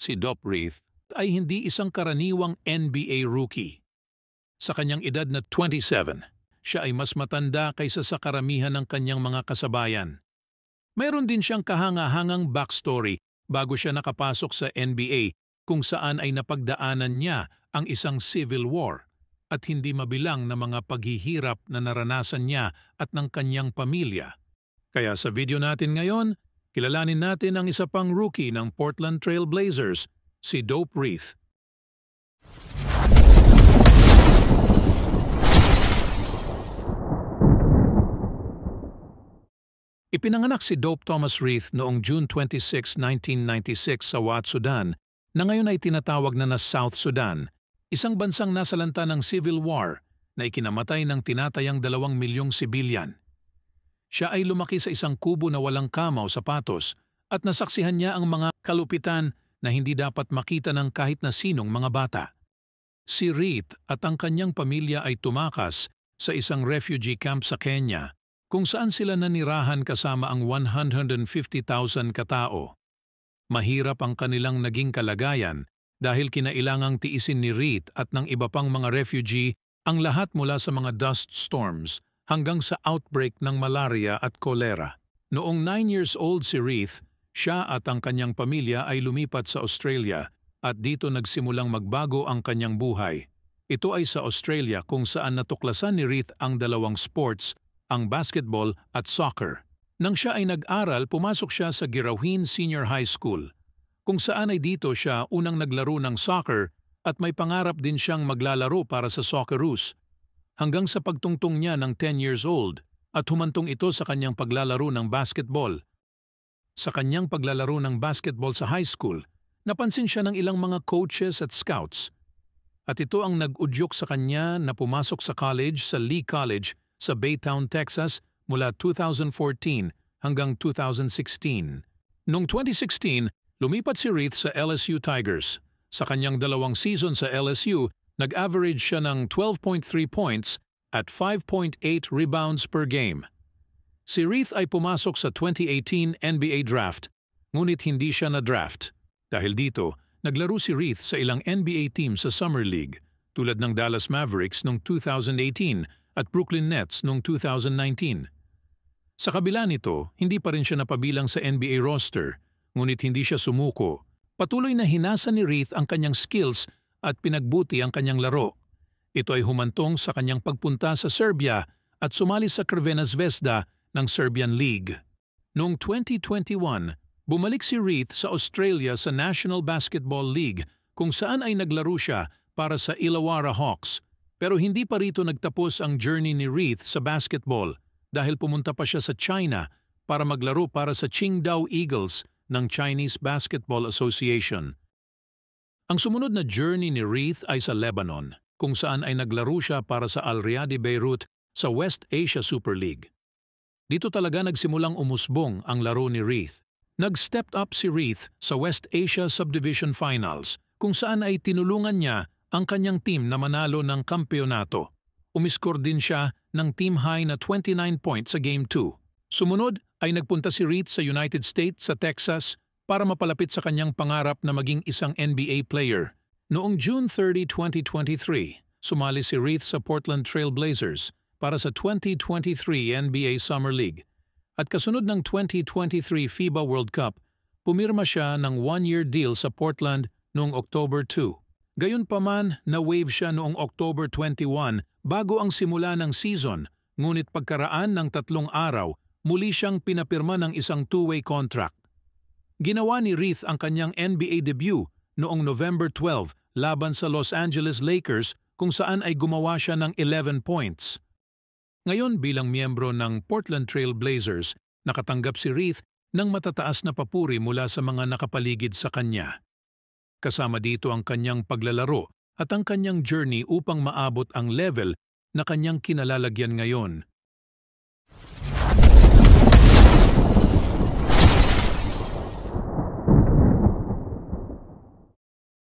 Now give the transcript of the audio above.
Si Dope Reith ay hindi isang karaniwang NBA rookie. Sa kanyang edad na 27, siya ay mas matanda kaysa sa karamihan ng kanyang mga kasabayan. Mayroon din siyang kahanga-hangang backstory bago siya nakapasok sa NBA kung saan ay napagdaanan niya ang isang civil war at hindi mabilang na mga paghihirap na naranasan niya at ng kanyang pamilya. Kaya sa video natin ngayon, kilalanin natin ang isa pang rookie ng Portland Trail Blazers, si Dope Reith. Ipinanganak si Dope Thomas Reith noong June 26, 1996 sa Wat Sudan, na ngayon ay tinatawag na South Sudan, isang bansang nasalanta ng civil war na ikinamatay ng tinatayang 2 milyong sibilyan. Siya ay lumaki sa isang kubo na walang kama o sapatos at nasaksihan niya ang mga kalupitan na hindi dapat makita ng kahit na sinong mga bata. Si Reith at ang kanyang pamilya ay tumakas sa isang refugee camp sa Kenya kung saan sila nanirahan kasama ang 150,000 katao. Mahirap ang kanilang naging kalagayan dahil kinailangang tiisin ni Reith at ng iba pang mga refugee ang lahat mula sa mga dust storms hanggang sa outbreak ng malaria at kolera. Noong 9 years old si Reith, siya at ang kanyang pamilya ay lumipat sa Australia at dito nagsimulang magbago ang kanyang buhay. Ito ay sa Australia kung saan natuklasan ni Reith ang dalawang sports, ang basketball at soccer. Nang siya ay nag-aral, pumasok siya sa Girauhin Senior High School, kung saan ay dito siya unang naglaro ng soccer at may pangarap din siyang maglalaro para sa Socceroos. Hanggang sa pagtungtong niya ng 10 years old at humantong ito sa kanyang paglalaro ng basketball. Sa kanyang paglalaro ng basketball sa high school, napansin siya ng ilang mga coaches at scouts. At ito ang nag-udyok sa kanya na pumasok sa college sa Lee College sa Baytown, Texas mula 2014 hanggang 2016. Noong 2016, lumipat si Reith sa LSU Tigers. Sa kanyang 2 season sa LSU, nag-average siya ng 12.3 points at 5.8 rebounds per game. Si Reith ay pumasok sa 2018 NBA Draft, ngunit hindi siya na-draft. Dahil dito, naglaro si Reith sa ilang NBA team sa Summer League, tulad ng Dallas Mavericks noong 2018 at Brooklyn Nets noong 2019. Sa kabila nito, hindi pa rin siya napabilang sa NBA roster, ngunit hindi siya sumuko. Patuloy na hinasa ni Reith ang kanyang skills at pinagbuti ang kanyang laro. Ito ay humantong sa kanyang pagpunta sa Serbia at sumali sa Crvena Zvezda ng Serbian League. Noong 2021, bumalik si Reith sa Australia sa National Basketball League kung saan ay naglaro siya para sa Illawarra Hawks. Pero hindi pa rito nagtapos ang journey ni Reith sa basketball dahil pumunta pa siya sa China para maglaro para sa Qingdao Eagles ng Chinese Basketball Association. Ang sumunod na journey ni Reith ay sa Lebanon, kung saan ay naglaro siya para sa Al Riyadi Beirut sa West Asia Super League. Dito talaga nagsimulang umusbong ang laro ni Reith. Nag-stepped up si Reith sa West Asia Subdivision Finals, kung saan ay tinulungan niya ang kanyang team na manalo ng kampyonato. Umiskor din siya ng team high na 29 points sa Game 2. Sumunod ay nagpunta si Reith sa United States sa Texas para mapalapit sa kanyang pangarap na maging isang NBA player. Noong June 30, 2023, sumali si Reith sa Portland Trail Blazers para sa 2023 NBA Summer League. At kasunod ng 2023 FIBA World Cup, pumirma siya ng 1-year deal sa Portland noong October 2. Gayunpaman, na-waive siya noong October 21 bago ang simula ng season, ngunit pagkaraan ng 3 araw, muli siyang pinapirma ng isang 2-way contract. Ginawa ni Reith ang kanyang NBA debut noong November 12 laban sa Los Angeles Lakers kung saan ay gumawa siya ng 11 points. Ngayon bilang miyembro ng Portland Trail Blazers, nakatanggap si Reith ng matataas na papuri mula sa mga nakapaligid sa kanya. Kasama dito ang kanyang paglalaro at ang kanyang journey upang maabot ang level na kanyang kinalalagyan ngayon.